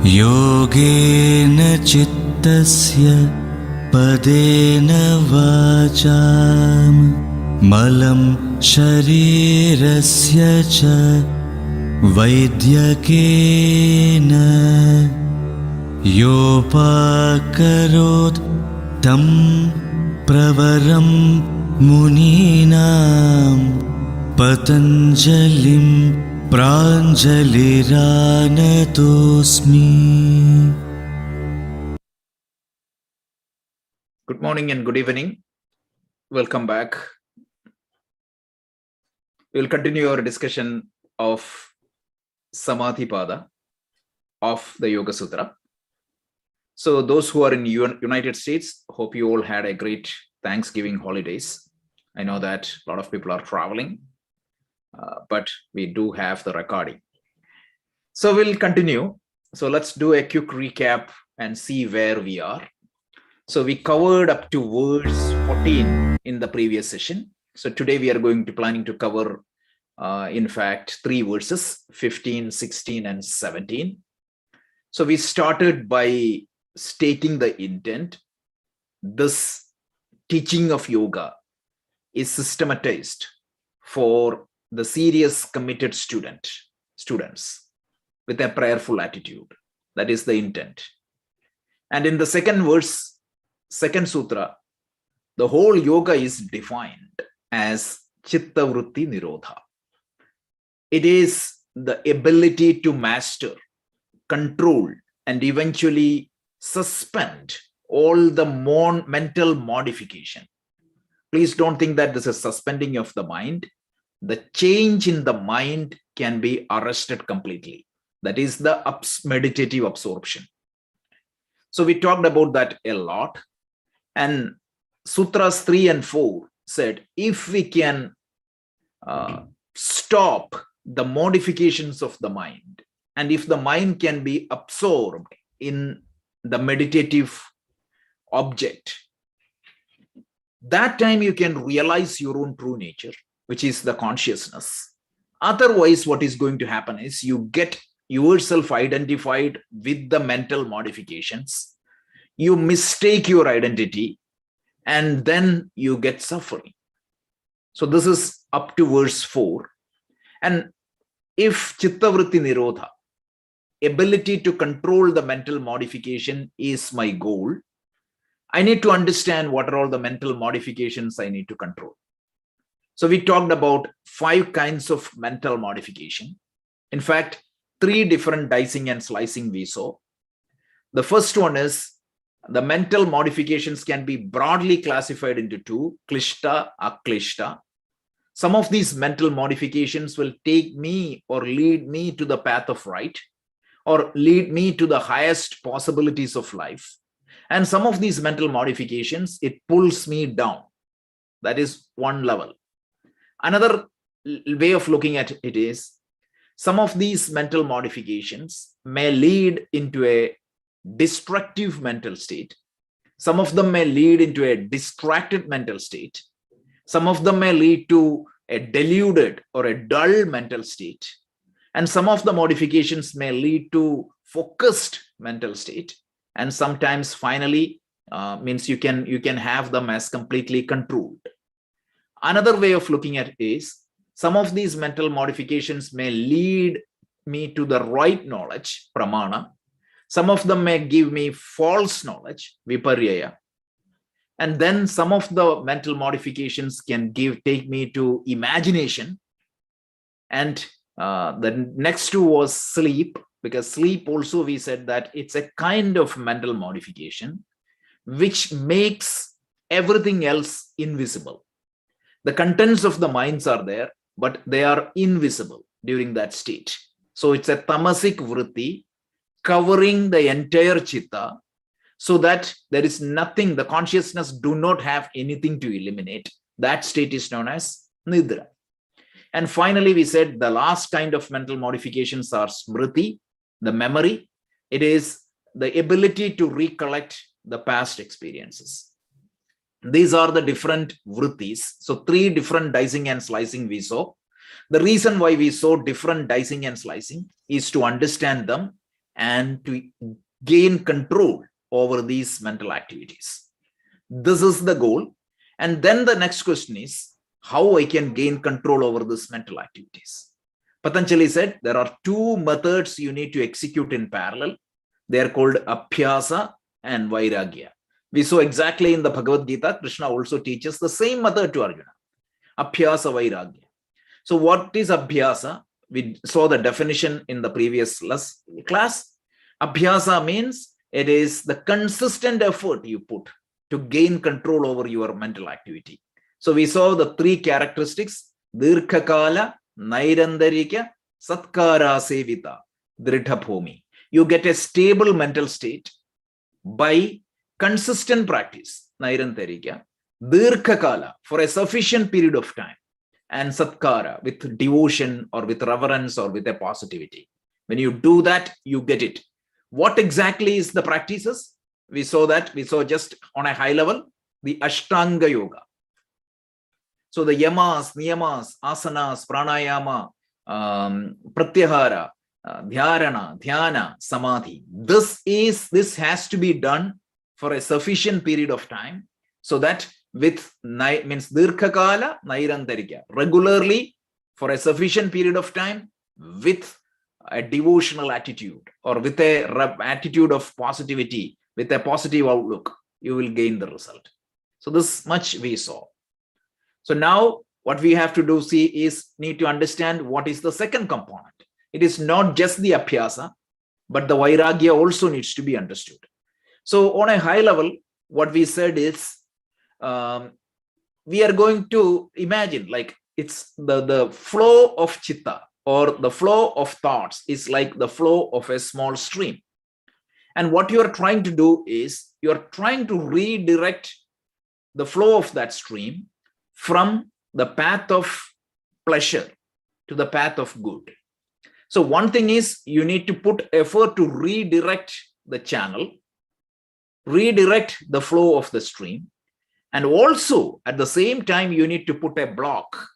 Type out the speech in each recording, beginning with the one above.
योगेन चित्तस्य पदेन वाचां मलं शरीरस्य च वैद्यकेन योपाकरोत् तं प्रवरं मुनीनां पतञ्जलिं प्राञ्जलिरानतोऽस्मि. Good morning and good evening. Welcome back. We will continue our discussion of Samadhi Pada of the Yoga Sutra. So those who are in United States, hope you all had a great Thanksgiving holidays. I know that a lot of people are traveling, but we do have the recording. So we'll continue. So let's do a quick recap and see where we are. So we covered up to verse 14 in the previous session. So today we are going to planning to cover, in fact, 3 verses, 15, 16, and 17. So we started by stating the intent. This teaching of yoga is systematized for the serious committed students with a prayerful attitude. That is the intent. And in the second verse, second sutra, the whole yoga is defined as chitta vritti nirodha. It is the ability to master, control, and eventually suspend all the mental modification. Please don't think that this is suspending of the mind. The change in the mind can be arrested completely. That is the meditative absorption. So we talked about that a lot. And Sutras 3 and 4 said, if we can stop the modifications of the mind, and if the mind can be absorbed in the meditative object, that time you can realize your own true nature, which is the consciousness. Otherwise, what is going to happen is you get yourself identified with the mental modifications. You mistake your identity, and then you get suffering. So this is up to verse 4. And if chitta vritti nirodha, ability to control the mental modification, is my goal, I need to understand what are all the mental modifications I need to control. So we talked about 5 kinds of mental modification. In fact, 3 different dicing and slicing we saw. The first one is the mental modifications can be broadly classified into 2, klishta, aklishta. Some of these mental modifications will take me or lead me to the path of right, or lead me to the highest possibilities of life. And some of these mental modifications, it pulls me down. That is one level. Another way of looking at it is, some of these mental modifications may lead into a destructive mental state. Some of them may lead into a distracted mental state. Some of them may lead to a deluded or a dull mental state. And some of the modifications may lead to focused mental state. And sometimes finally means you can have them as completely controlled. Another way of looking at it is, some of these mental modifications may lead me to the right knowledge, pramana. Some of them may give me false knowledge, viparyaya. And then some of the mental modifications can take me to imagination. And the next 2 was sleep, because sleep also we said that it's a kind of mental modification which makes everything else invisible. The contents of the minds are there, but they are invisible during that state. So it's a tamasic vritti covering the entire chitta, so that there is nothing, the consciousness do not have anything to eliminate. That state is known as nidra. And finally, we said the last kind of mental modifications are smriti, the memory. It is the ability to recollect the past experiences. These are the different vrittis. So 3 different dicing and slicing we saw. The reason why we saw different dicing and slicing is to understand them and to gain control over these mental activities. This is the goal. And then the next question is how I can gain control over these mental activities. Patanjali said there are two methods you need to execute in parallel. They are called Abhyasa and Vairagya. We saw exactly in the Bhagavad Gita, Krishna also teaches the same method to Arjuna. Abhyasa, Vairagya. So what is Abhyasa? We saw the definition in the previous class. Abhyasa means it is the consistent effort you put to gain control over your mental activity. So we saw the three characteristics: Dirghakala, Nairandarika, Satkara Sevita, Dridhabhumi. You get a stable mental state by consistent practice, Nairandarika, Dirghakala, for a sufficient period of time, and Satkara, with devotion or with reverence or with a positivity. When you do that, you get it. What exactly is the practices? We saw just on a high level, the Ashtanga Yoga. So the yamas, niyamas, asanas, pranayama, pratyahara, dhyarana, dhyana, samadhi. This has to be done for a sufficient period of time, so that with means dirghakala, nairantarika, regularly for a sufficient period of time with a devotional attitude or with a attitude of positivity, with a positive outlook, you will gain the result. So this much we saw. So now what we have to do is need to understand what is the second component. It is not just the Abhyasa, but the Vairagya also needs to be understood. So on a high level, what we said is, we are going to imagine like it's the flow of chitta, or the flow of thoughts is like the flow of a small stream. And what you are trying to do is you are trying to redirect the flow of that stream from the path of pleasure to the path of good. So one thing is you need to put effort to redirect the channel, redirect the flow of the stream, and also at the same time you need to put a block,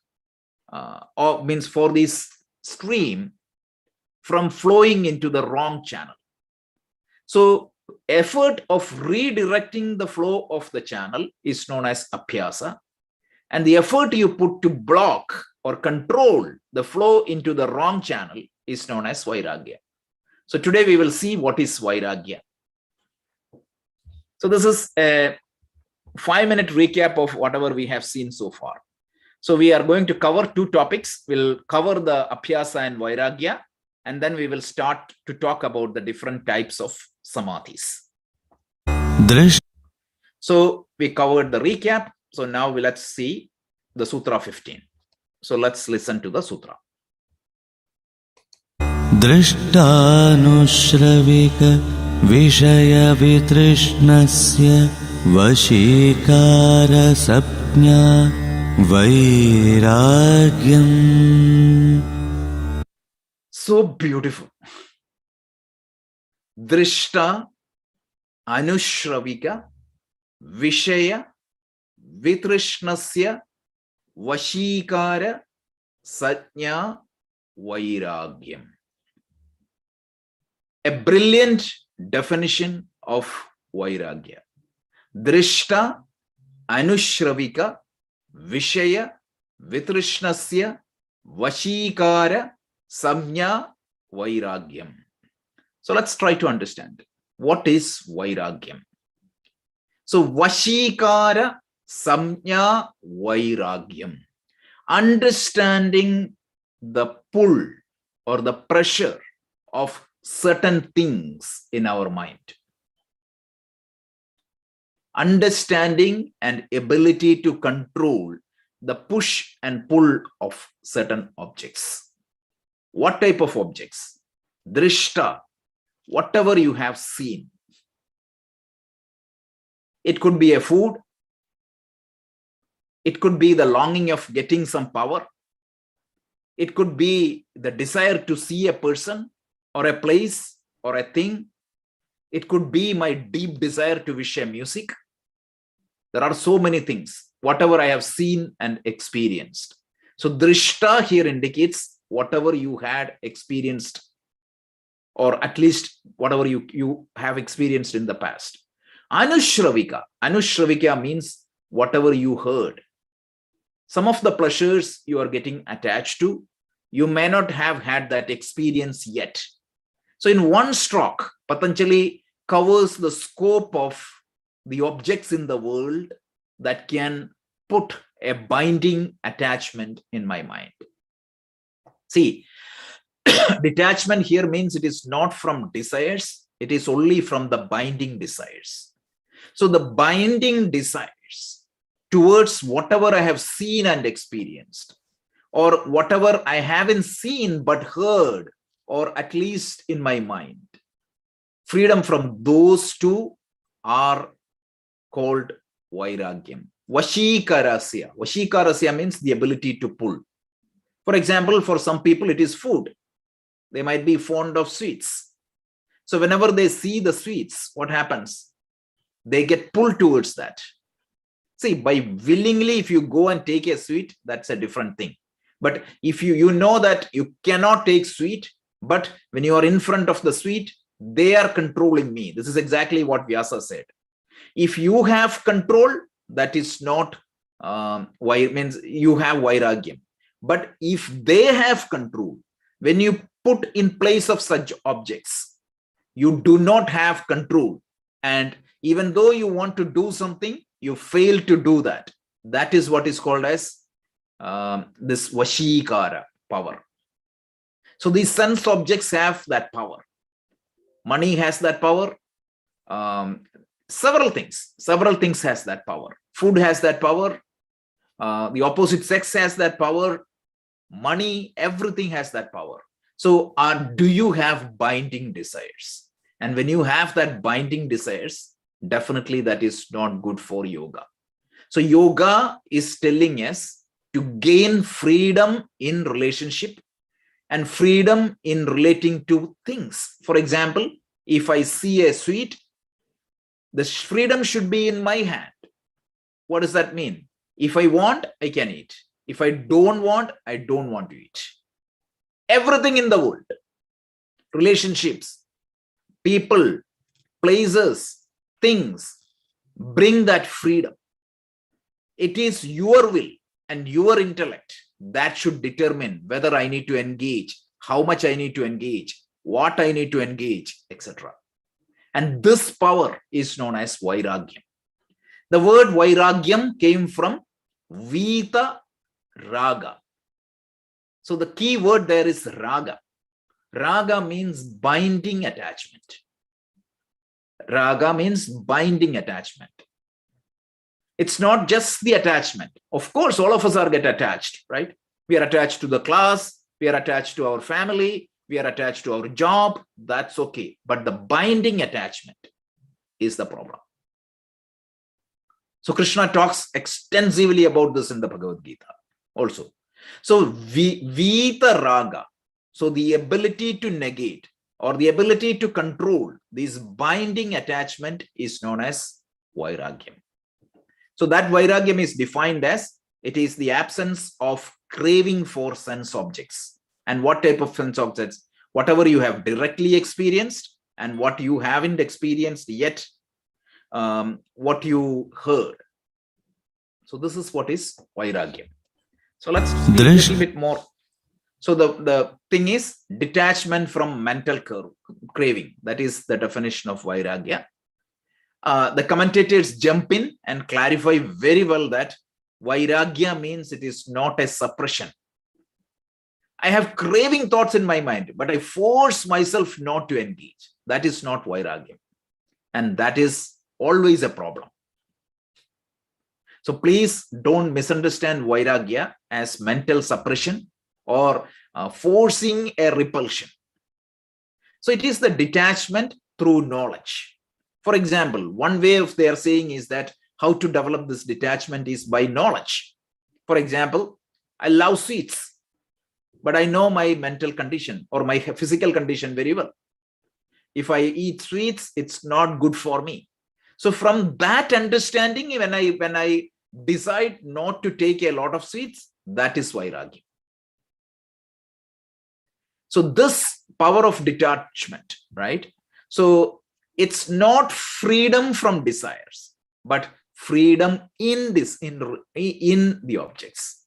or means for this stream from flowing into the wrong channel. So effort of redirecting the flow of the channel is known as Abhyasa, and the effort you put to block or control the flow into the wrong channel is known as Vairagya. So today we will see what is Vairagya. So this is a 5-minute recap of whatever we have seen so far. So we are going to cover two topics. We'll cover the Abhyasa and Vairagya, and then we will start to talk about the different types of samadhis. So we covered the recap. So now let's see the Sutra 15. So let's listen to the Sutra. Drishtanusravika Vishaya Vitrishnasya Vashikara Sapnya Vairagyam. So beautiful. Drishta Anushravika Vishaya Vitrishnasya Vashikara Satnya Vairagyam. A brilliant definition of Vairagya. Drishta Anushravika Vishaya Vitrishnasya Vashikara Samnya Vairagyam. So let's try to understand what is Vairagyam. So Vashikara Samnya Vairagyam. Understanding the pull or the pressure of certain things in our mind. Understanding and ability to control the push and pull of certain objects. What type of objects? Drishta, whatever you have seen. It could be a food. It could be the longing of getting some power. It could be the desire to see a person or a place or a thing. It could be my deep desire to wish a music. There are so many things, whatever I have seen and experienced. So drishta here indicates whatever you had experienced or at least whatever you have experienced in the past. Anushravika means whatever you heard. Some of the pleasures you are getting attached to, you may not have had that experience yet. So in one stroke, Patanjali covers the scope of the objects in the world that can put a binding attachment in my mind. See, detachment here means it is not from desires, it is only from the binding desires. So the binding desires towards whatever I have seen and experienced, or whatever I haven't seen but heard, or at least in my mind, freedom from those two are called vairagyam. Vashikarasya. Vashikarasya means the ability to pull. For example, for some people it is food. They might be fond of sweets. So whenever they see the sweets, what happens? They get pulled towards that. See, by willingly, if you go and take a sweet, that's a different thing. But if you know that you cannot take sweet, but when you are in front of the sweet, they are controlling me. This is exactly what Vyasa said. If you have control, that is not means you have vairagyam. But if they have control, when you put in place of such objects, you do not have control. And even though you want to do something, you fail to do that. That is what is called as this Vashikara power. So these sense objects have that power. Money has that power. Several things has that power. Food has that power. The opposite sex has that power. Money, everything has that power. So do you have binding desires? And when you have that binding desires, definitely that is not good for yoga. So yoga is telling us to gain freedom in relationship and freedom in relating to things. For example, if I see a sweet, the freedom should be in my hand. What does that mean? If I want, I can eat. If I don't want, I don't want to eat. Everything in the world, relationships, people, places, things, bring that freedom. It is your will and your intellect that should determine whether I need to engage, how much I need to engage, what I need to engage, etc. And this power is known as vairagyam. The word vairagyam came from Vita Raga. So the key word there is raga. Raga means binding attachment. Raga means binding attachment. It's not just the attachment. Of course, all of us are get attached, right? We are attached to the class. We are attached to our family. We are attached to our job. That's okay. But the binding attachment is the problem. So Krishna talks extensively about this in the Bhagavad Gita also. So Vita Raga, so the ability to negate or the ability to control this binding attachment is known as vairagyam. So that vairagyam is defined as it is the absence of craving for sense objects. And what type of sense objects? Whatever you have directly experienced and what you haven't experienced yet, what you heard. So this is what is vairagyam. So let's speak a little bit more. So the thing is detachment from mental craving. That is the definition of vairagya. The commentators jump in and clarify very well that vairagya means it is not a suppression. I have craving thoughts in my mind, but I force myself not to engage. That is not vairagya. And that is always a problem. So please don't misunderstand vairagya as mental suppression or forcing a repulsion. So it is the detachment through knowledge. For example, one way of they are saying is that how to develop this detachment is by knowledge. For example, I love sweets, but I know my mental condition or my physical condition very well. If I eat sweets, it's not good for me. So from that understanding, when I decide not to take a lot of sweets, that is vairagya. So this power of detachment, right? So it's not freedom from desires, but freedom in the objects.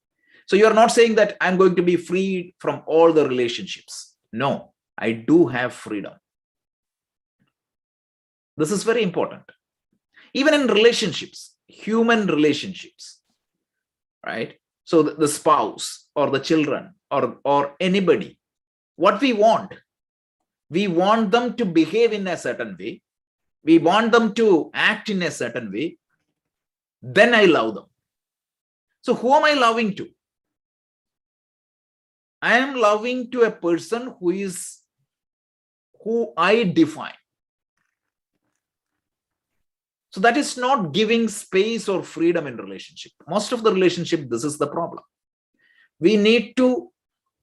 So you're not saying that I'm going to be free from all the relationships. No, I do have freedom. This is very important. Even in relationships, human relationships, right? So the spouse or the children or anybody, what we want them to behave in a certain way. We want them to act in a certain way. Then I love them. So who am I loving to? I am loving to a person who I define. So that is not giving space or freedom in relationship. Most of the relationship, this is the problem. We need to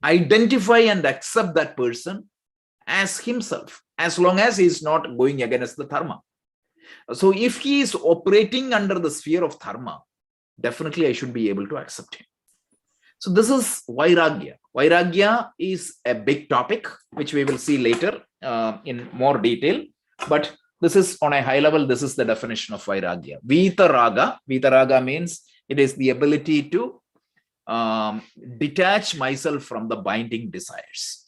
identify and accept that person as himself, as long as he is not going against the dharma. So if he is operating under the sphere of dharma, definitely I should be able to accept him. So this is Vairagya. Vairagya is a big topic, which we will see later in more detail. But this is on a high level, this is the definition of Vairagya. Vitarka means it is the ability to detach myself from the binding desires.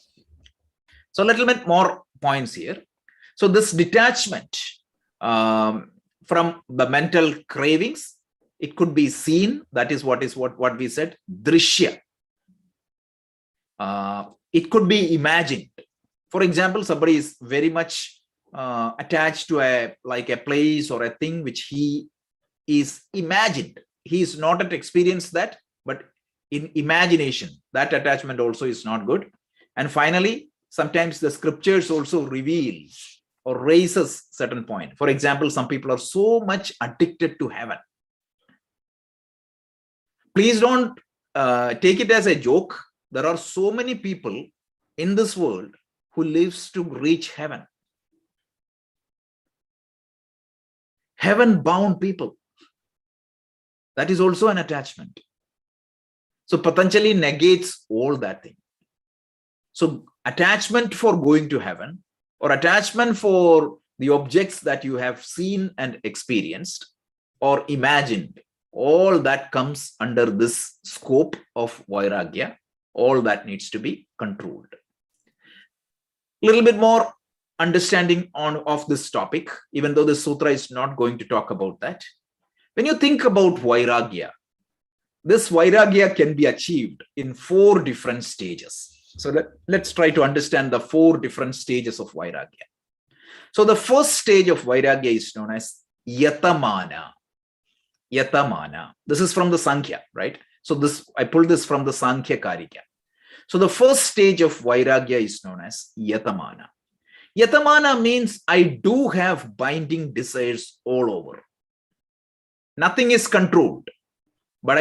So a little bit more points here. So this detachment from the mental cravings, it could be seen. That is what we said, drishya. It could be imagined. For example, somebody is very much attached to a place or a thing which he is imagined. He is not at experience that, but in imagination, that attachment also is not good. And finally, sometimes the scriptures also reveal or raises certain point. For example, some people are so much addicted to heaven. Please don't take it as a joke. There are so many people in this world who lives to reach heaven. Heaven-bound people. That is also an attachment. So Patanjali negates all that thing. So attachment for going to heaven or attachment for the objects that you have seen and experienced or imagined, all that comes under this scope of Vairagya. All that needs to be controlled. A little bit more understanding of this topic, even though the sutra is not going to talk about that. When you think about Vairagya, this Vairagya can be achieved in 4 different stages. So let's try to understand the 4 different stages of Vairagya. So the first stage of Vairagya is known as Yatamana. Yatamana. This is from the Sankhya, right? So I pulled this from the Sankhya Karika. So the first stage of Vairagya is known as Yatamana. Yatamana means I do have binding desires all over. Nothing is controlled, but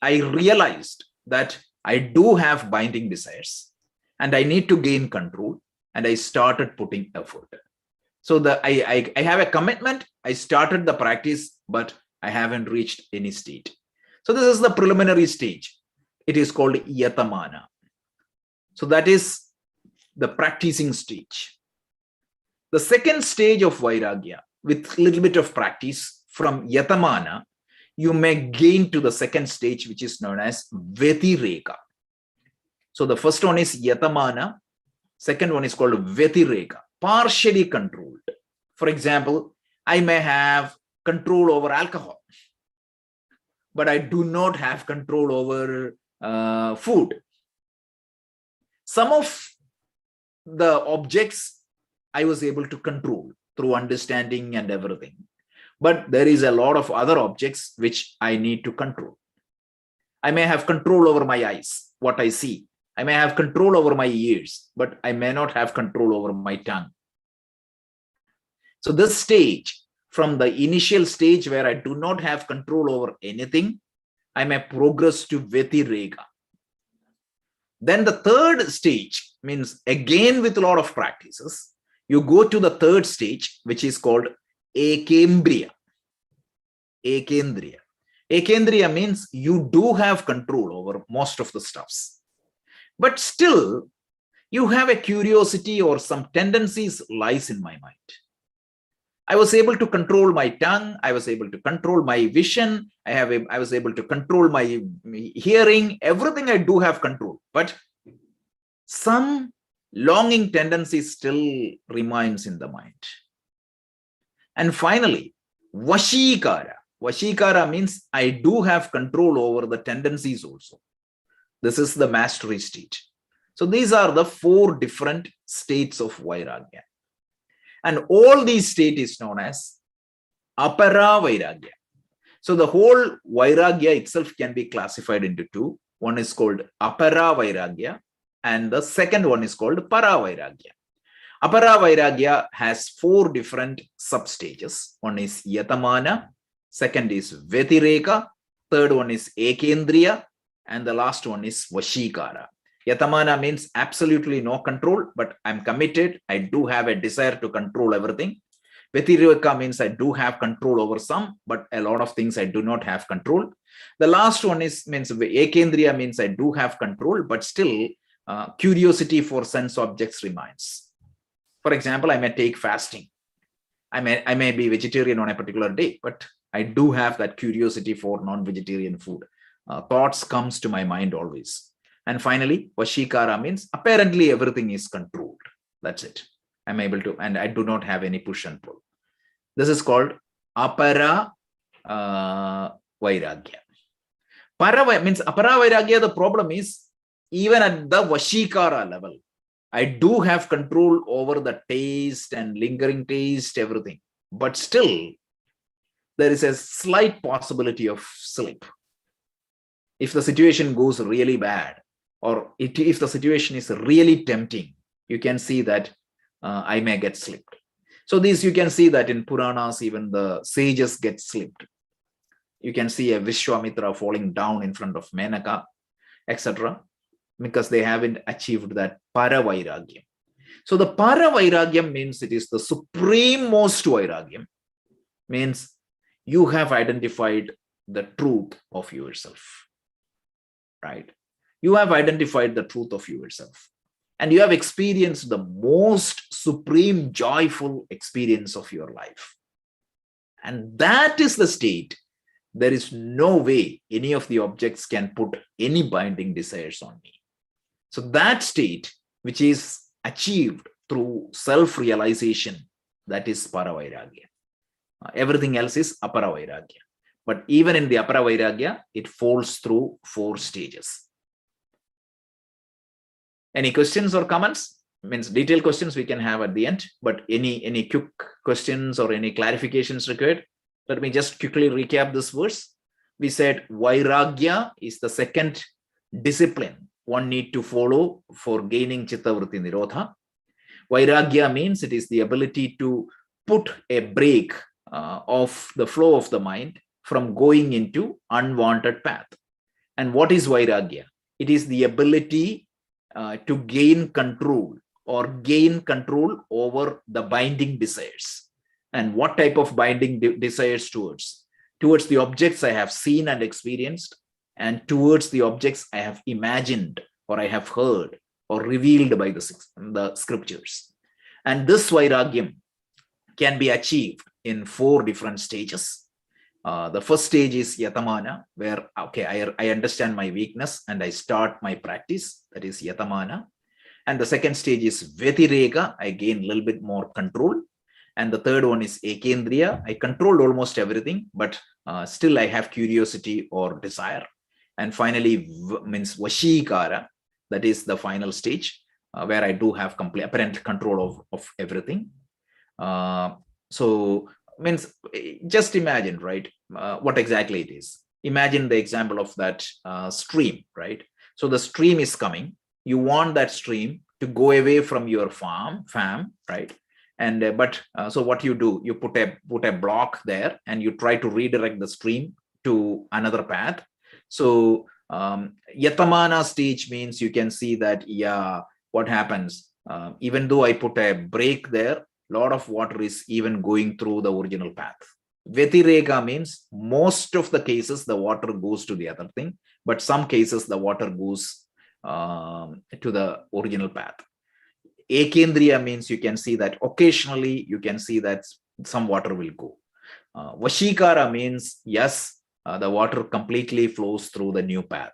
I realized that I do have binding desires and I need to gain control, and I started putting effort. So I have a commitment, I started the practice, but I haven't reached any state. So this is the preliminary stage. It is called Yatamana. So that is the practicing stage. The second stage of Vairagya, with a little bit of practice from Yatamana, you may gain to the second stage, which is known as Vitarka. So the first one is Yatamana. Second one is called Vitarka, partially controlled. For example, I may have control over alcohol, but I do not have control over food. Some of the objects I was able to control through understanding and everything. But there is a lot of other objects which I need to control. I may have control over my eyes, what I see. I may have control over my ears, but I may not have control over my tongue. So this stage, from the initial stage where I do not have control over anything, I may progress to Vitarka. Then the third stage means, again with a lot of practices, you go to the third stage, which is called Ekendriya. Ekendriya. Ekendriya means you do have control over most of the stuffs. But still, you have a curiosity or some tendencies lies in my mind. I was able to control my tongue. I was able to control my vision. I was able to control my hearing. Everything I do have control. But some longing tendency still remains in the mind. And finally, Vashikara. Vashikara means I do have control over the tendencies also. This is the mastery state. So these are the 4 different states of Vairagya. And all these states is known as Apara Vairagya. So the whole Vairagya itself can be classified into 2. One is called Apara Vairagya and the second one is called Para Vairagya. Apara Vairagya has 4 different substages. One is Yatamana, second is Vitarka, third one is Ekendriya, and the last one is Vashikara. Yatamana means absolutely no control, but I'm committed. I do have a desire to control everything. Vitarka means I do have control over some, but a lot of things I do not have control. The last one means Ekendriya means I do have control, but still curiosity for sense objects remains. For example, I may take fasting. I may be vegetarian on a particular day, but I do have that curiosity for non-vegetarian food. Thoughts comes to my mind always. And finally, Vashikara means apparently everything is controlled. That's it. I'm able to, and I do not have any push and pull. This is called Apara Vairagya. Para means Apara Vairagya, the problem is even at the Vashikara level, I do have control over the taste and lingering taste, everything. But still, there is a slight possibility of slip. If the situation goes really bad, or if the situation is really tempting, you can see that I may get slipped. So this, you can see that in Puranas, even the sages get slipped. You can see a Vishwamitra falling down in front of Menaka, etc., because they haven't achieved that Para Vairagya. So the Para Vairagya means it is the supreme most Vairagya, means you have identified the truth of yourself, right? You have identified the truth of yourself and you have experienced the most supreme joyful experience of your life. And that is the state. There is no way any of the objects can put any binding desires on me. So that state, which is achieved through self-realization, that is Paravairagya. Everything else is Aparavairagya. But even in the Aparavairagya, it falls through 4 stages. Any questions or comments? Means detailed questions we can have at the end, but any quick questions or any clarifications required? Let me just quickly recap this verse. We said Vairagya is the second discipline one need to follow for gaining Chittavritti Nirodha. Vairagya means it is the ability to put a break of the flow of the mind from going into unwanted path. And what is Vairagya? It is the ability to gain control or gain control over the binding desires. And what type of binding desires towards? Towards the objects I have seen and experienced, and towards the objects I have imagined or I have heard or revealed by the scriptures. And this Vairagyam can be achieved in 4 different stages. The first stage is Yatamana, where, okay, I understand my weakness and I start my practice. That is Yatamana. And the second stage is Vitarka. I gain a little bit more control. And the third one is Ekendriya. I controlled almost everything, but still I have curiosity or desire. And finally, means Vashikara. That is the final stage where I do have complete apparent control of everything. So means just imagine, right, what exactly it is. Imagine the example of that stream, right? So the stream is coming. You want that stream to go away from your farm, right? And so what you do, you put a block there and you try to redirect the stream to another path. So Yatamana stage means you can see that, yeah, what happens? Even though I put a break there, a lot of water is even going through the original path. Vitarka means most of the cases the water goes to the other thing, but some cases the water goes to the original path. Ekendriya means you can see that occasionally you can see that some water will go. Vashikara means, yes, the water completely flows through the new path.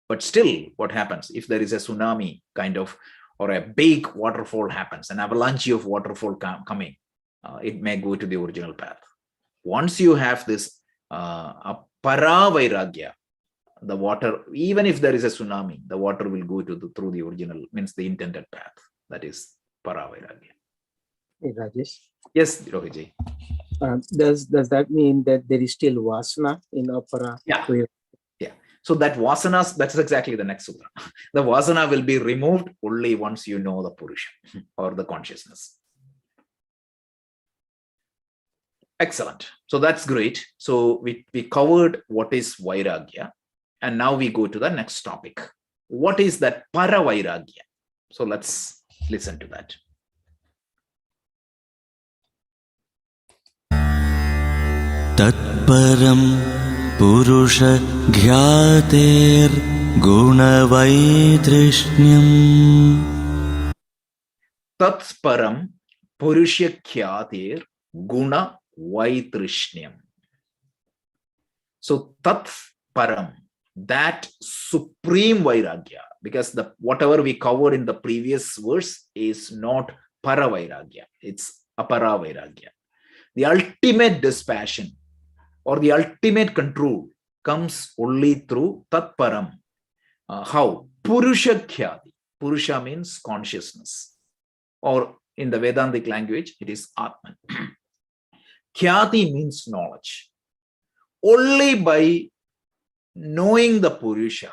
But still, what happens if there is a tsunami kind of, or a big waterfall happens, an avalanche of waterfall coming, it may go to the original path. Once you have this para vairagya, the water, even if there is a tsunami, the water will go to through the original, means the intended path. That is para vairagya. Hey, Rajesh. Yes, Rohiji. Does that mean that there is still vasana in apara? Yeah. Yeah. So that vasanas, that's exactly the next sutra. The vasana will be removed only once you know the Purusha or the consciousness. Excellent. So that's great. So we covered what is vairagya. And now we go to the next topic. What is that para vairagya? So let's listen to that. Tatparam Purusha Gyater Gunavaitrishnam. Tatparam Purusha Gyater Gunavaitrishnam. So Tatparam, that supreme vairagya, because the whatever we covered in the previous verse is not para vairagya, it's apara vairagya. The ultimate dispassion or the ultimate control comes only through tatparam. How? Purusha khyati. Purusha means consciousness, or in the Vedantic language, it is Atman. Khyati means knowledge. Only by knowing the Purusha,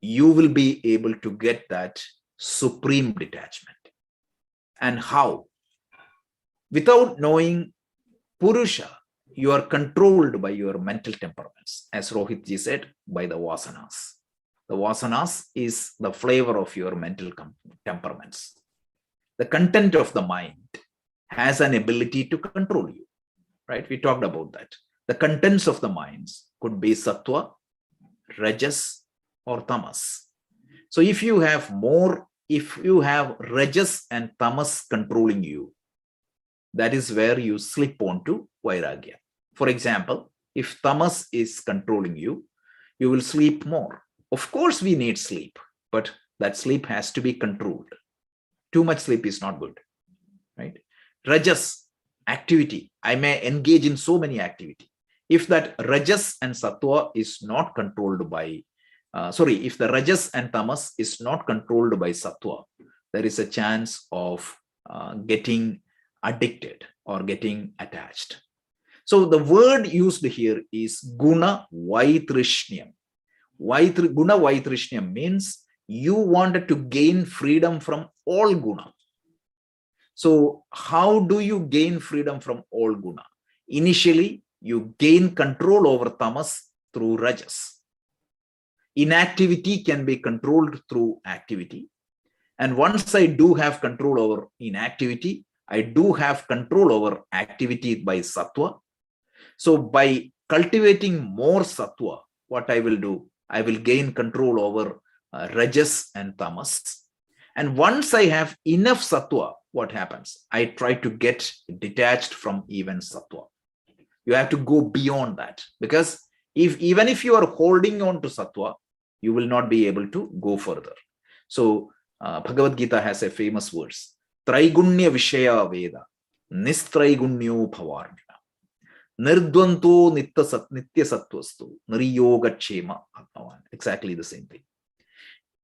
you will be able to get that supreme detachment. And how? Without knowing Purusha, you are controlled by your mental temperaments. As Rohitji said, by the vasanas. The vasanas is the flavor of your mental temperaments. The content of the mind has an ability to control you, right? We talked about that. The contents of the minds could be sattva, rajas, or tamas. So if you have rajas and tamas controlling you, that is where you slip onto vairagya. For example, if tamas is controlling you, you will sleep more. Of course, we need sleep, but that sleep has to be controlled. Too much sleep is not good, right? Rajas, activity. I may engage in so many activity. If that rajas and sattva is not controlled by, if the rajas and tamas is not controlled by sattva, there is a chance of getting addicted or getting attached. So the word used here is guna vaitrishnam. Guna vaitrishnam means you wanted to gain freedom from all guna. So how do you gain freedom from all guna? Initially, you gain control over tamas through rajas. Inactivity can be controlled through activity. And once I do have control over inactivity, I do have control over activity by sattva. So by cultivating more sattva, what I will do, I will gain control over rajas and tamas. And once I have enough sattva, what happens? I try to get detached from even sattva. You have to go beyond that, because even if you are holding on to sattva, you will not be able to go further. So Bhagavad Gita has a famous verse, Traigunya Vishaya Veda, Nistraigunyo Bhavarna, Nirdvanto Nitya Sattvastu, Nariyoga Chema Bhagavan. Exactly the same thing.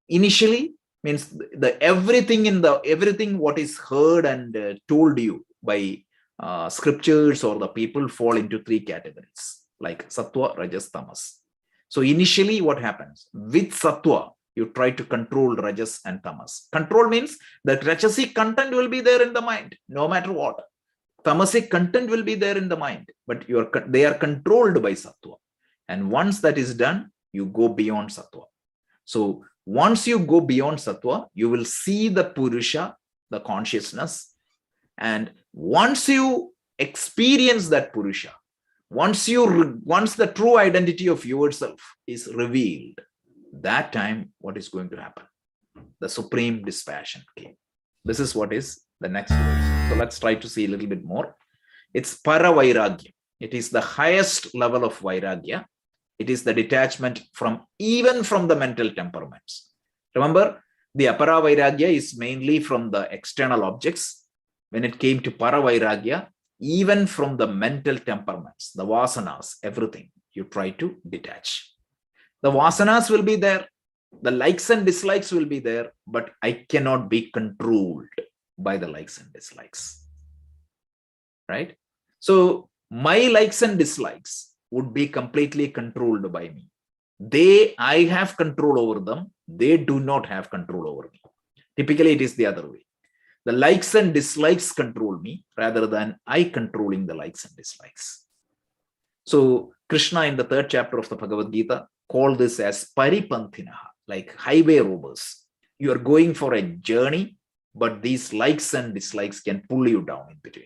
Initially means everything what is heard and told you by scriptures or the people fall into three categories, like sattva, rajas, tamas. So initially what happens? With sattva, you try to control rajas and tamas. Control means that rajasic content will be there in the mind, no matter what. Tamasic content will be there in the mind, but they are controlled by sattva. And once that is done, you go beyond sattva. So once you go beyond sattva, you will see the Purusha, the consciousness. And once you experience that Purusha, once the true identity of yourself is revealed, that time what is going to happen? The supreme dispassion came. This is what is the next verse. So let's try to see a little bit more. It's Paravairagya. It is the highest level of Vairagya. It is the detachment from even from the mental temperaments. Remember, the Apara Vairagya is mainly from the external objects. When it came to Paravairagya, even from the mental temperaments, the vasanas, everything, you try to detach. The vasanas will be there, the likes and dislikes will be there, but I cannot be controlled by the likes and dislikes. Right? So my likes and dislikes would be completely controlled by me. I have control over them. They do not have control over me. Typically, it is the other way. The likes and dislikes control me rather than I controlling the likes and dislikes. So Krishna in the 3rd chapter of the Bhagavad Gita called this as Paripanthinaha, like highway robbers. You are going for a journey, but these likes and dislikes can pull you down in between.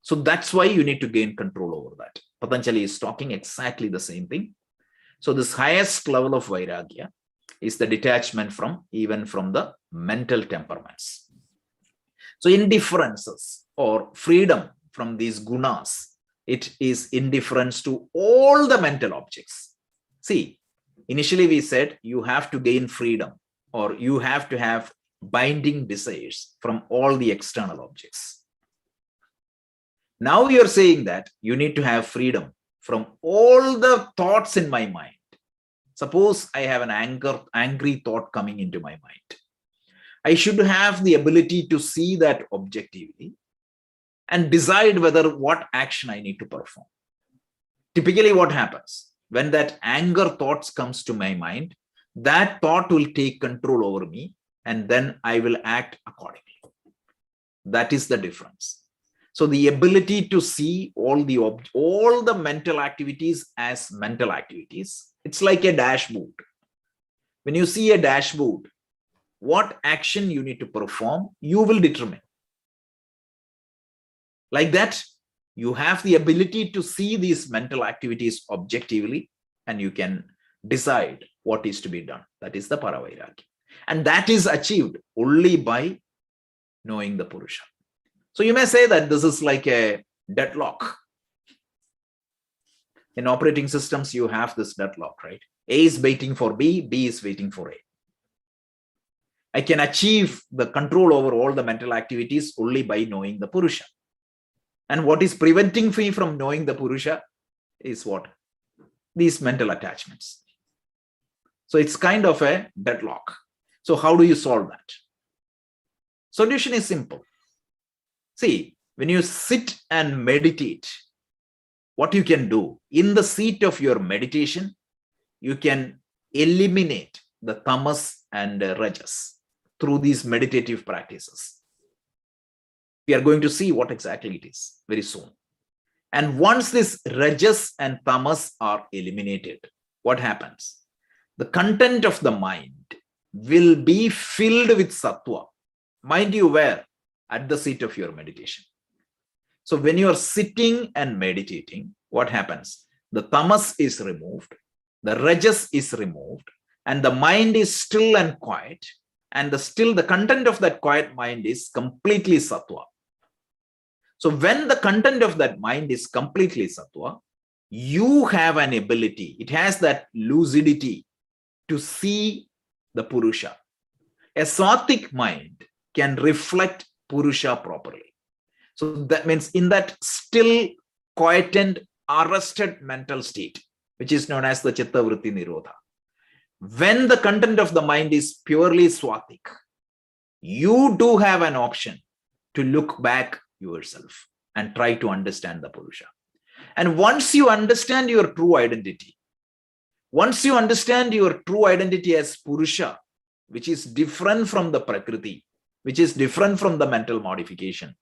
So that's why you need to gain control over that. Patanjali is talking exactly the same thing. So this highest level of Vairagya is the detachment from even from the mental temperaments. So indifferences or freedom from these gunas, it is indifference to all the mental objects. See, initially we said you have to gain freedom or you have to have binding desires from all the external objects. Now you're saying that you need to have freedom from all the thoughts in my mind. Suppose I have an angry thought coming into my mind. I should have the ability to see that objectively and decide whether what action I need to perform. Typically what happens when that anger thoughts comes to my mind, that thought will take control over me and then I will act accordingly. That is the difference. So the ability to see all the mental activities as mental activities, it's like a dashboard. When you see a dashboard, what action you need to perform, you will determine. Like that, you have the ability to see these mental activities objectively and you can decide what is to be done. That is the Paravairagya. And that is achieved only by knowing the Purusha. So you may say that this is like a deadlock. In operating systems, you have this deadlock, right? A is waiting for B, B is waiting for A. I can achieve the control over all the mental activities only by knowing the Purusha. And what is preventing me from knowing the Purusha is what? These mental attachments. So it's kind of a deadlock. So how do you solve that? Solution is simple. See, when you sit and meditate, what you can do in the seat of your meditation, you can eliminate the tamas and rajas through these meditative practices. We are going to see what exactly it is very soon. And once this rajas and tamas are eliminated, what happens? The content of the mind will be filled with sattva. Mind you, where? At the seat of your meditation. So when you are sitting and meditating, what happens? The tamas is removed, the rajas is removed, and the mind is still and quiet. And the content of that quiet mind is completely sattva. So when the content of that mind is completely sattva, you have an ability, it has that lucidity to see the Purusha. A sattvic mind can reflect Purusha properly. So that means in that still, quietened, arrested mental state, which is known as the Chitta Vritti Nirodha. When the content of the mind is purely swatik, you do have an option to look back yourself and try to understand the Purusha. And once you understand your true identity, once you understand your true identity as Purusha, which is different from the Prakriti, which is different from the mental modification,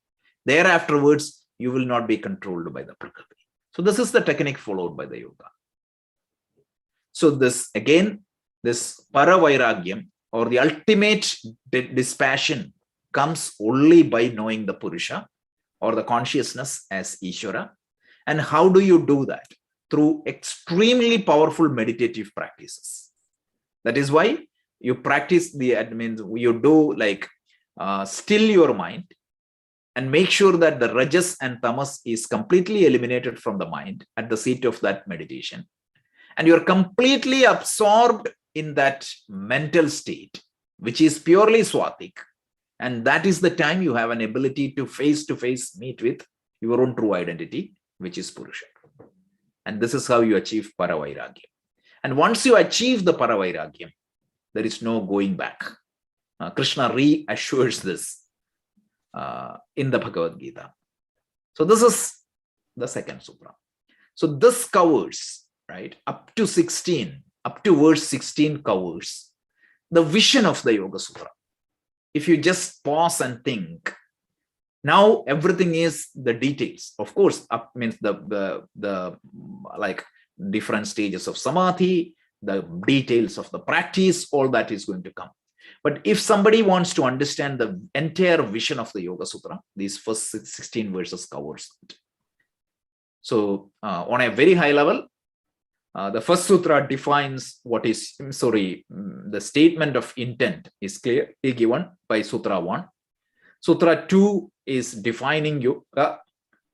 thereafterwards, you will not be controlled by the Prakriti. So this is the technique followed by the yoga. So this, again, this Paravairagyam or the ultimate dispassion comes only by knowing the Purusha or the consciousness as Ishvara. And how do you do that? Through extremely powerful meditative practices. That is why you practice you do like still your mind and make sure that the rajas and tamas is completely eliminated from the mind at the seat of that meditation. And you're completely absorbed in that mental state, which is purely swatik. And that is the time you have an ability to face meet with your own true identity, which is Purusha. And this is how you achieve Paravairagya. And once you achieve the Paravairagya, there is no going back. Krishna reassures this in the Bhagavad Gita. So this is the second sutra. So this covers, right, up to verse 16 covers the vision of the Yoga Sutra. If you just pause and think, now everything is the details. Of course, up means the like different stages of samadhi, the details of the practice, all that is going to come. But if somebody wants to understand the entire vision of the Yoga Sutra, these first 16 verses covers it. So on a very high level, the first sutra defines what is, the statement of intent is clearly given by Sutra 1. Sutra 2 is defining yoga.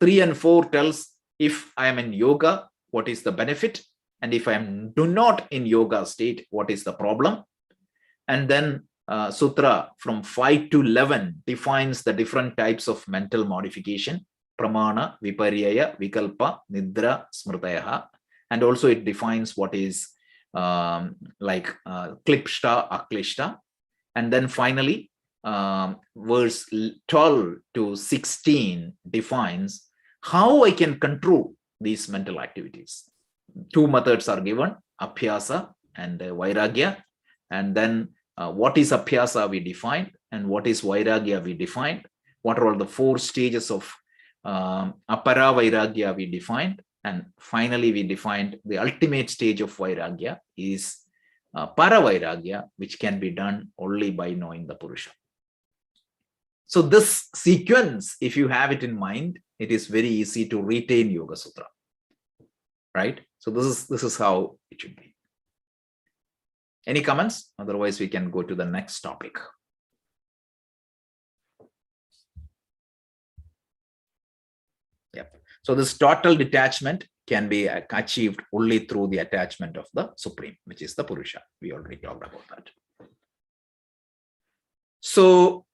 3 and 4 tells if I am in yoga, what is the benefit? And if I am not in yoga state, what is the problem? And then Sutra from 5 to 11 defines the different types of mental modification: pramana, viparyaya, vikalpa, nidra, smritayaha. And also it defines what is klipshta, aklishta. And then finally, verse 12 to 16 defines how I can control these mental activities. 2 methods are given, abhyasa and vairagya. And then what is abhyasa we defined, and what is vairagya we defined. What are all the 4 stages of apara vairagya we defined. And finally, we defined the ultimate stage of vairagya is para vairagya, which can be done only by knowing the Purusha. So this sequence, if you have it in mind, it is very easy to retain Yoga Sutra, right? So this is how it should be. Any comments? Otherwise, we can go to the next topic. Yep. So this total detachment can be achieved only through the attachment of the Supreme, which is the Purusha. We already talked about that. So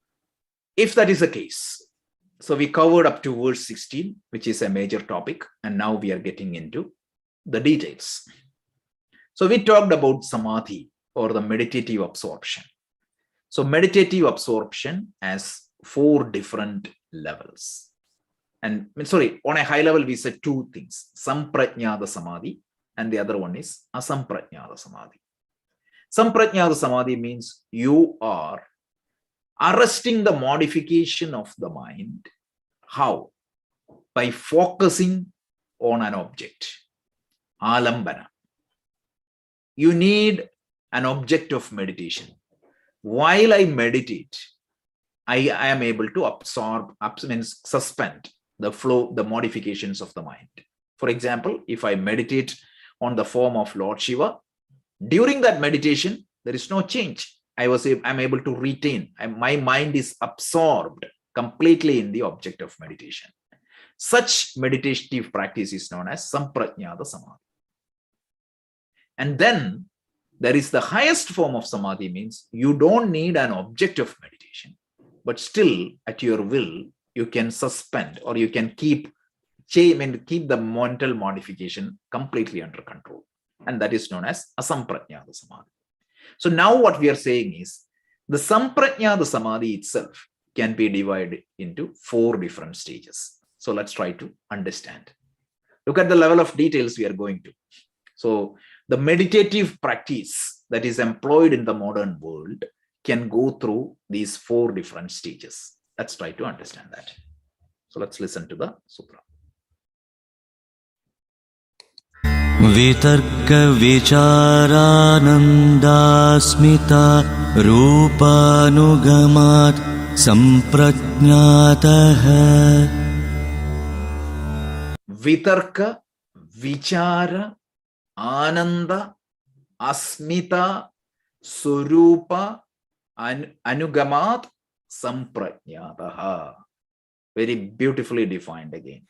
if that is the case, so we covered up to verse 16, which is a major topic, and now we are getting into the details. So we talked about samadhi, or the meditative absorption. So meditative absorption has 4 different levels. And on a high level, we said 2 things: samprajnata samadhi, and the other one is asamprajnata samadhi. Samprajnata samadhi means you are arresting the modification of the mind. How? By focusing on an object. Alambana. You need an object of meditation. While I meditate, I am able to suspend the flow, the modifications of the mind. For example, if I meditate on the form of Lord Shiva, during that meditation, there is no change. I'm able to retain. My mind is absorbed completely in the object of meditation. Such meditative practice is known as samprajnata samadhi. And then there is the highest form of samadhi, means you don't need an object of meditation, but still at your will, you can suspend, or you can keep the mental modification completely under control. And that is known as asamprajnata samadhi. So now what we are saying is the samprajnata samadhi itself can be divided into 4 different stages. So let's try to understand. Look at the level of details we are going to. So the meditative practice that is employed in the modern world can go through these 4 different stages. Let's try to understand that. So let's listen to the sutra. Vitarka vicharanandasmita rupanugamat samprajnataha. Vitarka vichara ananda asmita Surupa Anugamat Samprajnataha. Very beautifully defined again.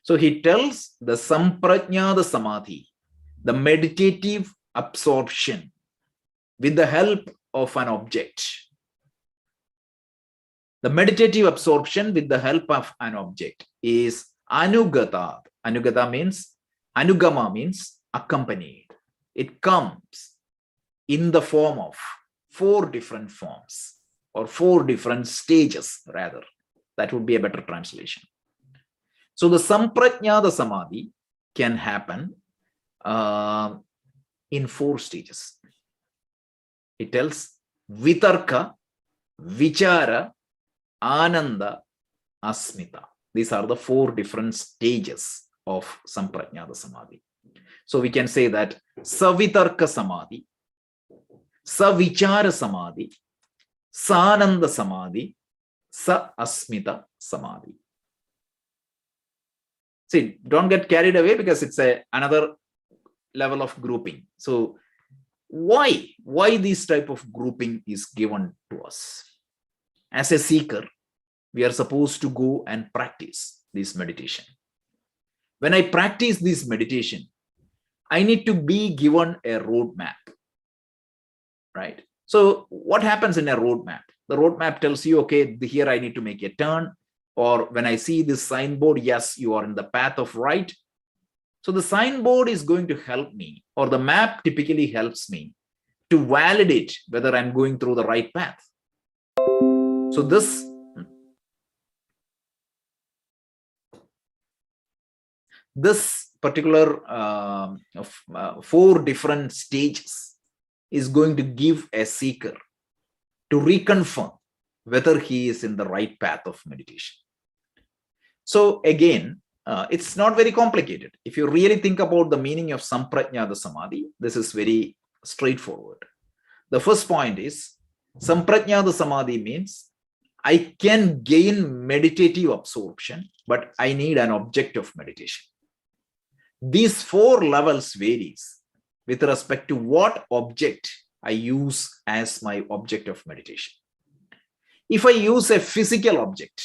So he tells the Samprajnata Samadhi, the meditative absorption with the help of an object. The meditative absorption with the help of an object is Anugata. Anugata means, Anugama means accompanied. It comes in the form of 4 different forms, or 4 different stages rather. That would be a better translation. So the Samprajnata Samadhi can happen in 4 stages. It tells Vitarka, Vichara, Ananda, Asmita. These are the 4 different stages of Samprajnata Samadhi. So we can say that Savitarka Samadhi, Savichara Samadhi, Sananda Samadhi, Sa Asmita Samadhi. See, don't get carried away because it's another level of grouping. So why this type of grouping is given to us? As a seeker, we are supposed to go and practice this meditation. When I practice this meditation, I need to be given a roadmap, right? So what happens in a roadmap? The roadmap tells you, okay, here I need to make a turn, or when I see this signboard, yes, you are in the path of right. So the signboard is going to help me, or the map typically helps me to validate whether I'm going through the right path. So this particular 4 different stages is going to give a seeker to reconfirm whether he is in the right path of meditation. So again, it's not very complicated. If you really think about the meaning of Samprajnata Samadhi, this is very straightforward. The first point is Samprajnata Samadhi means I can gain meditative absorption, but I need an object of meditation. These 4 levels varies with respect to what object I use as my object of meditation. If I use a physical object,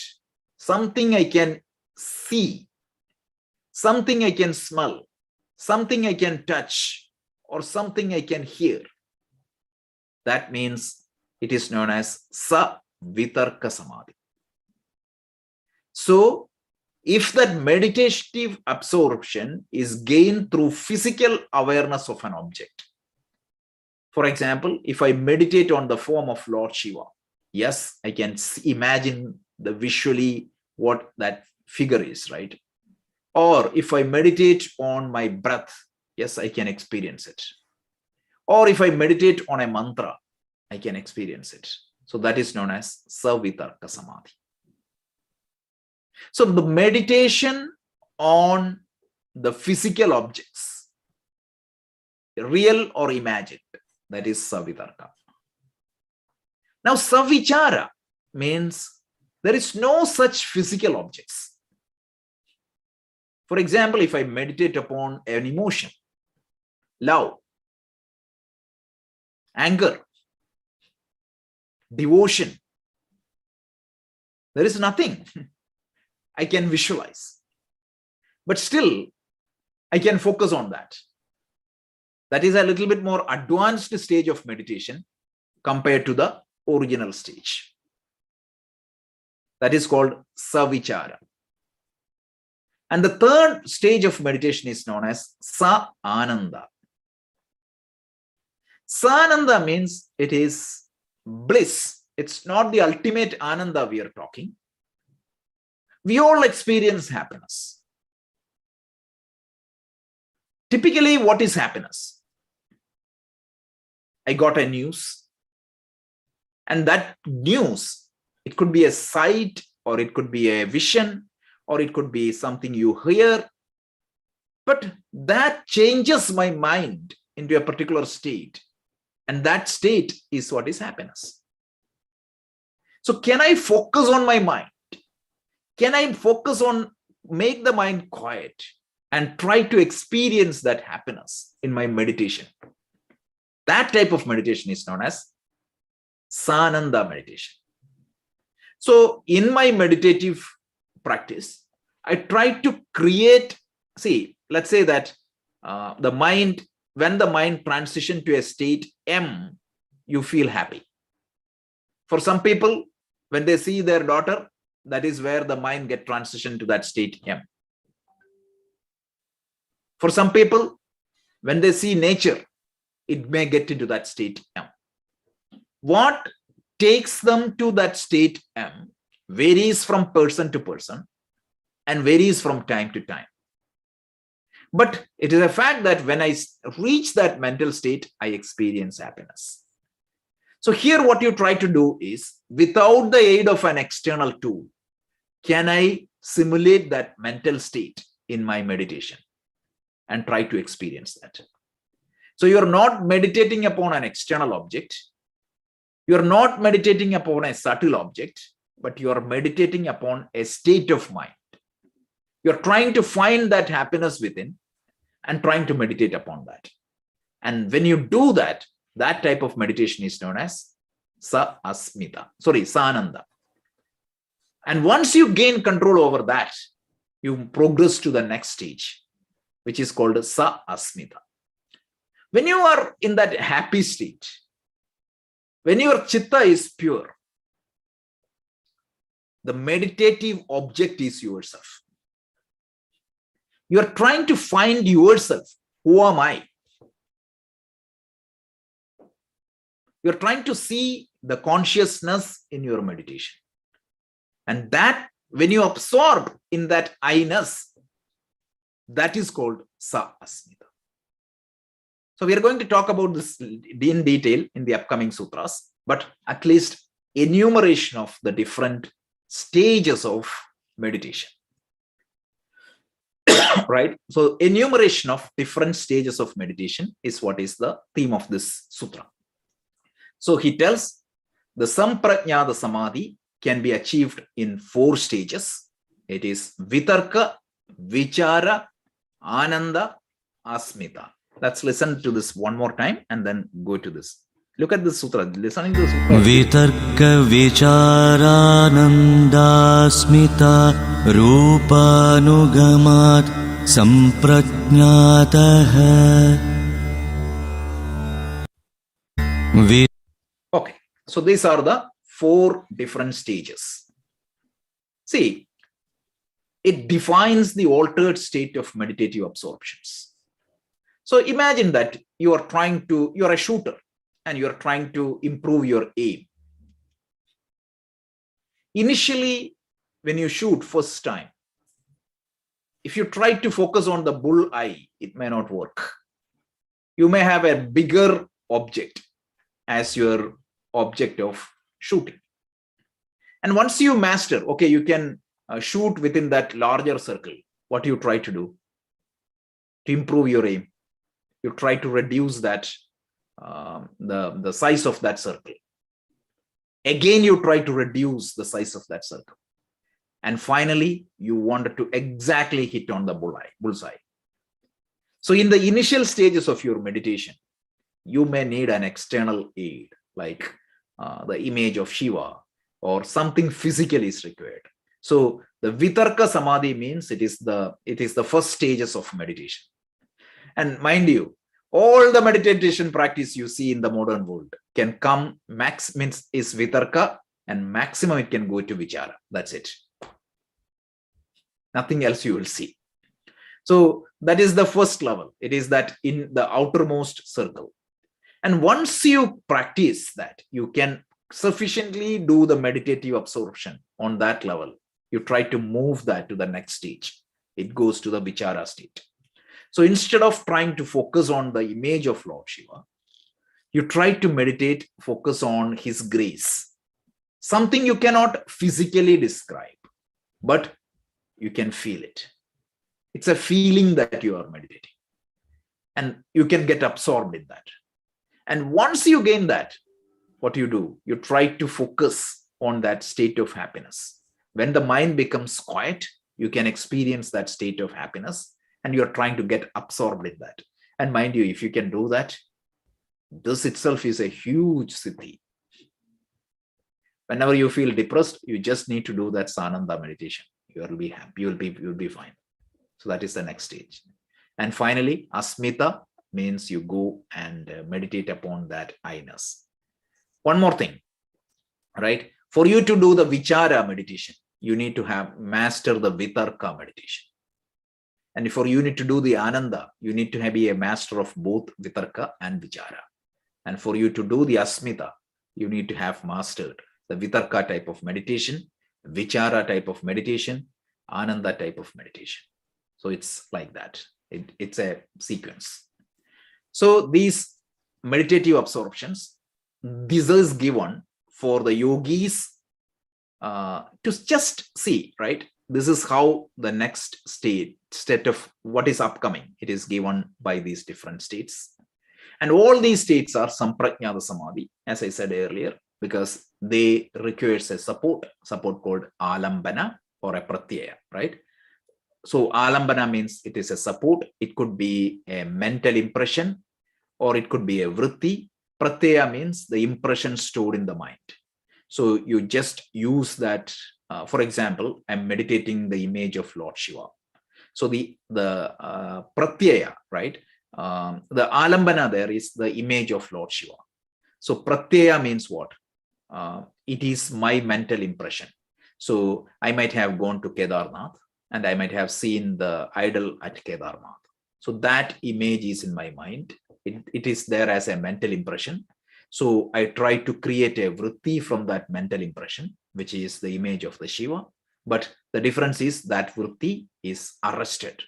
something I can see, something I can smell, something I can touch, or something I can hear, that means it is known as Vitarka Samadhi. So if that meditative absorption is gained through physical awareness of an object, for example, if I meditate on the form of Lord Shiva, yes, I can imagine the visually what that figure is, right? Or if I meditate on my breath, yes, I can experience it. Or if I meditate on a mantra, I can experience it. So that is known as Savitarka Samadhi. So the meditation on the physical objects, real or imagined, that is Savitarka. Now Savichara means there is no such physical objects. For example, if I meditate upon an emotion, love, anger, devotion, there is nothing I can visualize. But still, I can focus on that. That is a little bit more advanced stage of meditation compared to the original stage. That is called Savichara. And the third stage of meditation is known as Sa-Ananda. Sa-Ananda means it is bliss. It's not the ultimate Ananda we are talking. We all experience happiness. Typically, what is happiness? I got a news, and that news, it could be a sight, or it could be a vision, or it could be something you hear, but that changes my mind into a particular state, and that state is what is happiness. So can I focus on my mind? Can I focus on, make the mind quiet and try to experience that happiness in my meditation? That type of meditation is known as Sananda meditation. So in my meditative practice, I try to create, let's say that the mind, when the mind transitions to a state M, you feel happy. For some people, when they see their daughter, that is where the mind gets transitioned to that state M. For some people, when they see nature, it may get into that state M. What takes them to that state M varies from person to person and varies from time to time. But it is a fact that when I reach that mental state, I experience happiness. So here what you try to do is, without the aid of an external tool, can I simulate that mental state in my meditation and try to experience that? So you're not meditating upon an external object. You're not meditating upon a subtle object, but you are meditating upon a state of mind. You're trying to find that happiness within and trying to meditate upon that. And when you do that, that type of meditation is known as Sananda. And once you gain control over that, you progress to the next stage, which is called Sa-Asmita. When you are in that happy state, when your chitta is pure, the meditative object is yourself. You are trying to find yourself. Who am I? You're trying to see the consciousness in your meditation. And that, when you absorb in that I-ness, that is called Sa-Asmita. So we are going to talk about this in detail in the upcoming sutras, but at least enumeration of the different stages of meditation. Right? So enumeration of different stages of meditation is what is the theme of this sutra. So he tells the Samprajnata Samadhi can be achieved in 4 stages. It is Vitarka, Vichara, Ananda, Asmita. Let's listen to this one more time and then go to this. Look at this sutra. Listening to the sutra. Vitarka vicharanandasmita rupanugamat samprajnatah. Okay, so these are the 4 different stages. See, it defines the altered state of meditative absorptions. So imagine that you're a shooter and you're trying to improve your aim. Initially, when you shoot first time, if you try to focus on the bull eye, it may not work. You may have a bigger object as your object of shooting. And once you master, okay, you can shoot within that larger circle. What do you try to do? To improve your aim, you try to reduce that, the size of that circle. Again, you try to reduce the size of that circle. And finally, you wanted to exactly hit on the bullseye. So in the initial stages of your meditation, you may need an external aid, like the image of Shiva or something physical is required. So the Vitarka Samadhi means it is the first stages of meditation. And mind you, all the meditation practice you see in the modern world can come, max means is Vitarka, and maximum it can go to Vichara. That's it. Nothing else you will see. So that is the first level. It is that in the outermost circle. And once you practice that, you can sufficiently do the meditative absorption on that level. You try to move that to the next stage. It goes to the Vichara state. So instead of trying to focus on the image of Lord Shiva, you try to meditate, focus on his grace. Something you cannot physically describe, but you can feel it. It's a feeling that you are meditating. And you can get absorbed in that. And once you gain that, what you do? You try to focus on that state of happiness. When the mind becomes quiet, you can experience that state of happiness, and you're trying to get absorbed in that. And mind you, if you can do that, This itself is a huge siddhi. Whenever you feel depressed, you just need to do that Sananda meditation. You will be happy, you'll be fine. So that is the next stage. And finally, Asmita means you go and meditate upon that I-ness. One more thing, right? For you to do the Vichara meditation, you need to have master the Vitarka meditation. And for you need to do the Ananda, you need to be a master of both Vitarka and Vichara. And for you to do the Asmita, you need to have mastered the Vitarka type of meditation, Vichara type of meditation, Ananda type of meditation. So it's like that. It's a sequence. So these meditative absorptions, this is given for the yogis to just see, right? This is how the next state of what is upcoming, it is given by these different states. And all these states are Samprajnata Samadhi, as I said earlier, because they requires a support called Alambana or a Pratyaya, right? So Alambana means it is a support. It could be a mental impression or it could be a vritti. Pratyaya means the impression stored in the mind. So you just use that. For example, I'm meditating the image of Lord Shiva. So the Pratyaya, right? The Alambana there is the image of Lord Shiva. So Pratyaya means what? It is my mental impression. So I might have gone to Kedarnath and I might have seen the idol at Kedarnath. So that image is in my mind. It is there as a mental impression. So I try to create a vritti from that mental impression, which is the image of the Shiva. But the difference is that vritti is arrested.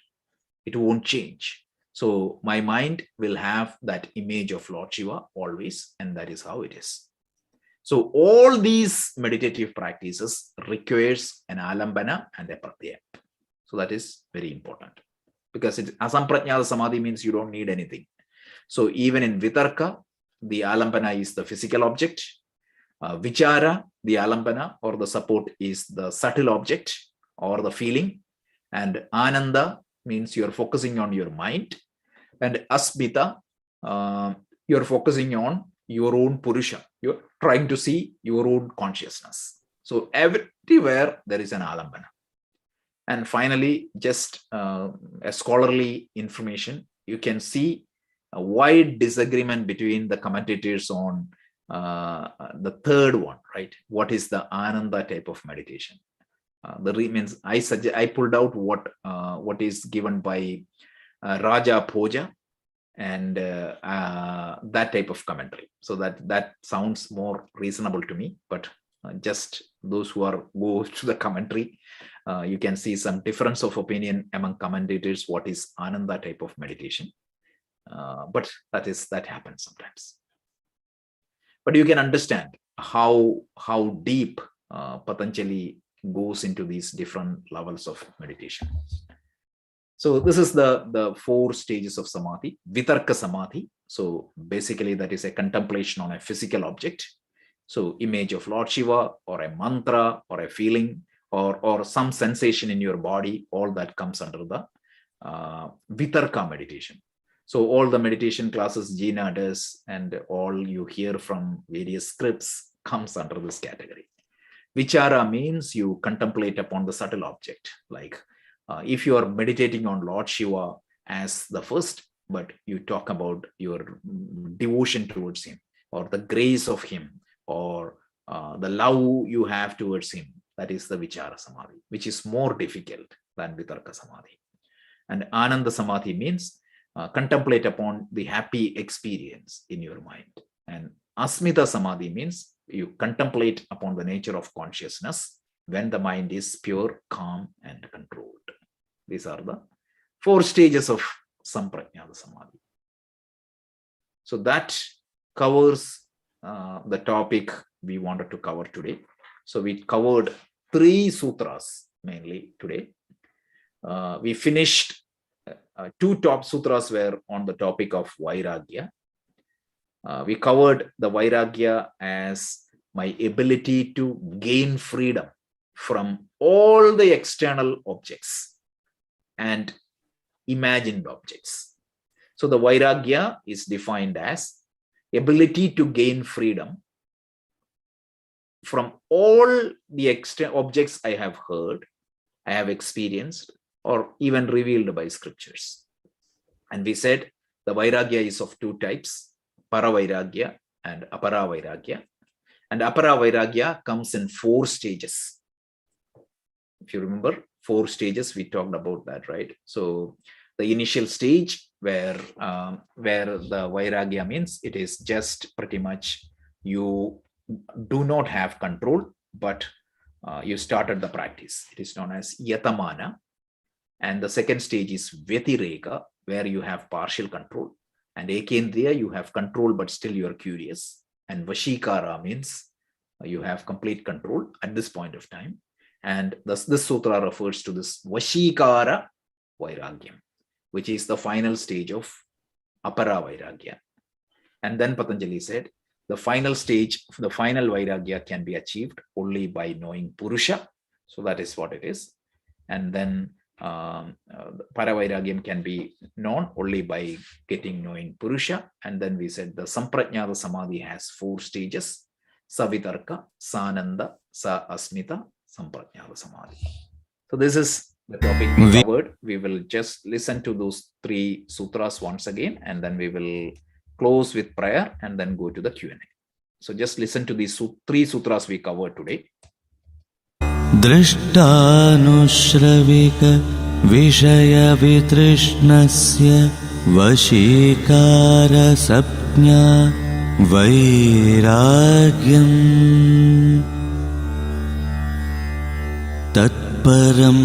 It won't change. So my mind will have that image of Lord Shiva always, and that is how it is. So all these meditative practices requires an alambana and a pratyaya. So that is very important because asamprajnata samadhi means you don't need anything. So even in Vitarka, the alambana is the physical object. Vichara, the alambana or the support is the subtle object or the feeling. And Ananda means you're focusing on your mind. And Asmita, you're focusing on your own Purusha. You're trying to see your own consciousness. So everywhere there is an alambana. And finally, just a scholarly information, you can see a wide disagreement between the commentators on the third one, right? What is the Ananda type of meditation? The means I pulled out what is given by Raja Bhoja and that type of commentary. So that sounds more reasonable to me, but just those who go to the commentary, you can see some difference of opinion among commentators what is Ananda type of meditation. But that happens sometimes. But you can understand how deep Patanjali goes into these different levels of meditation. So this is the 4 stages of samadhi. Vitarka Samadhi. So basically that is a contemplation on a physical object. So image of Lord Shiva or a mantra or a feeling or some sensation in your body, all that comes under the Vitarka meditation. So all the meditation classes Gina does and all you hear from various scripts comes under this category. Vichara means you contemplate upon the subtle object. Like if you are meditating on Lord Shiva as the first, but you talk about your devotion towards him or the grace of him or the love you have towards him, that is the Vichara Samadhi, which is more difficult than Vitarka Samadhi. And Ananda Samadhi means contemplate upon the happy experience in your mind. And Asmita Samadhi means you contemplate upon the nature of consciousness when the mind is pure, calm, and controlled. These are the 4 stages of Samprajnata Samadhi. So that covers the topic we wanted to cover today. So we covered 3 sutras mainly today. We finished 2 top sutras were on the topic of Vairagya. We covered the Vairagya as my ability to gain freedom from all the external objects and imagined objects. So the Vairagya is defined as ability to gain freedom from all the objects I have heard, I have experienced, or even revealed by scriptures. And we said the vairagya is of two types, para vairagya and apara vairagya. And apara vairagya comes in 4 stages. If you remember, 4 stages, we talked about that, right? So the initial stage where the vairagya means it is just pretty much you do not have control, but you started the practice. It is known as yatamana. And the second stage is vyatireka, where you have partial control. And ekendriya, you have control, but still you are curious. And vashikara means you have complete control at this point of time. And thus this sutra refers to this vashikara vairagyam, which is the final stage of apara vairagya. And then Patanjali said, the final stage, the final vairagya can be achieved only by knowing Purusha. So that is what it is. And then Paravairagyam can be known only by knowing Purusha. And then we said the Samprajnata Samadhi has 4 stages: Savitarka, Sananda, Sa Asmita, Samprajnata Samadhi. So this is the topic we covered. We will just listen to those 3 sutras once again, and then we will close with prayer and then go to the Q&A. So just listen to these 3 sutras we covered today. दृष्टानुश्रविक विषयवितृष्णस्य वशीकारसंज्ञा वैराग्यम् तत्परं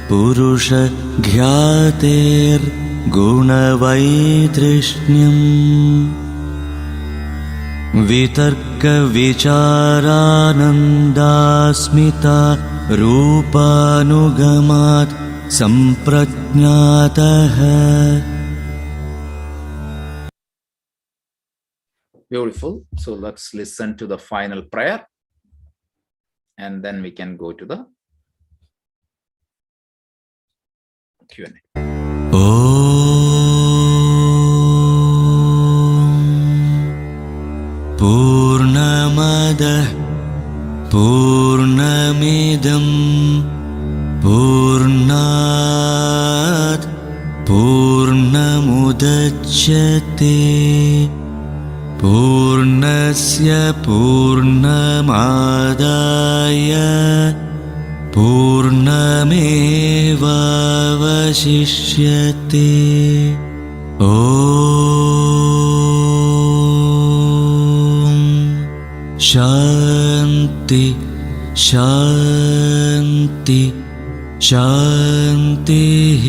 पुरुषज्ञातेर्गुणवैतृष्ण्यम् वितर्कविचारानन्दास्मिता रूपानुगमात् सम्प्रज्ञातः. Beautiful. So let's listen to the final prayer, and then we can go to the Q&A. पूर्णमदः पूर्णमिदं पूर्णात् पूर्णमुदच्यते पूर्णस्य पूर्णमादाय पूर्णमेवावशिष्यते. शान्ति शान्ति शान्तिः.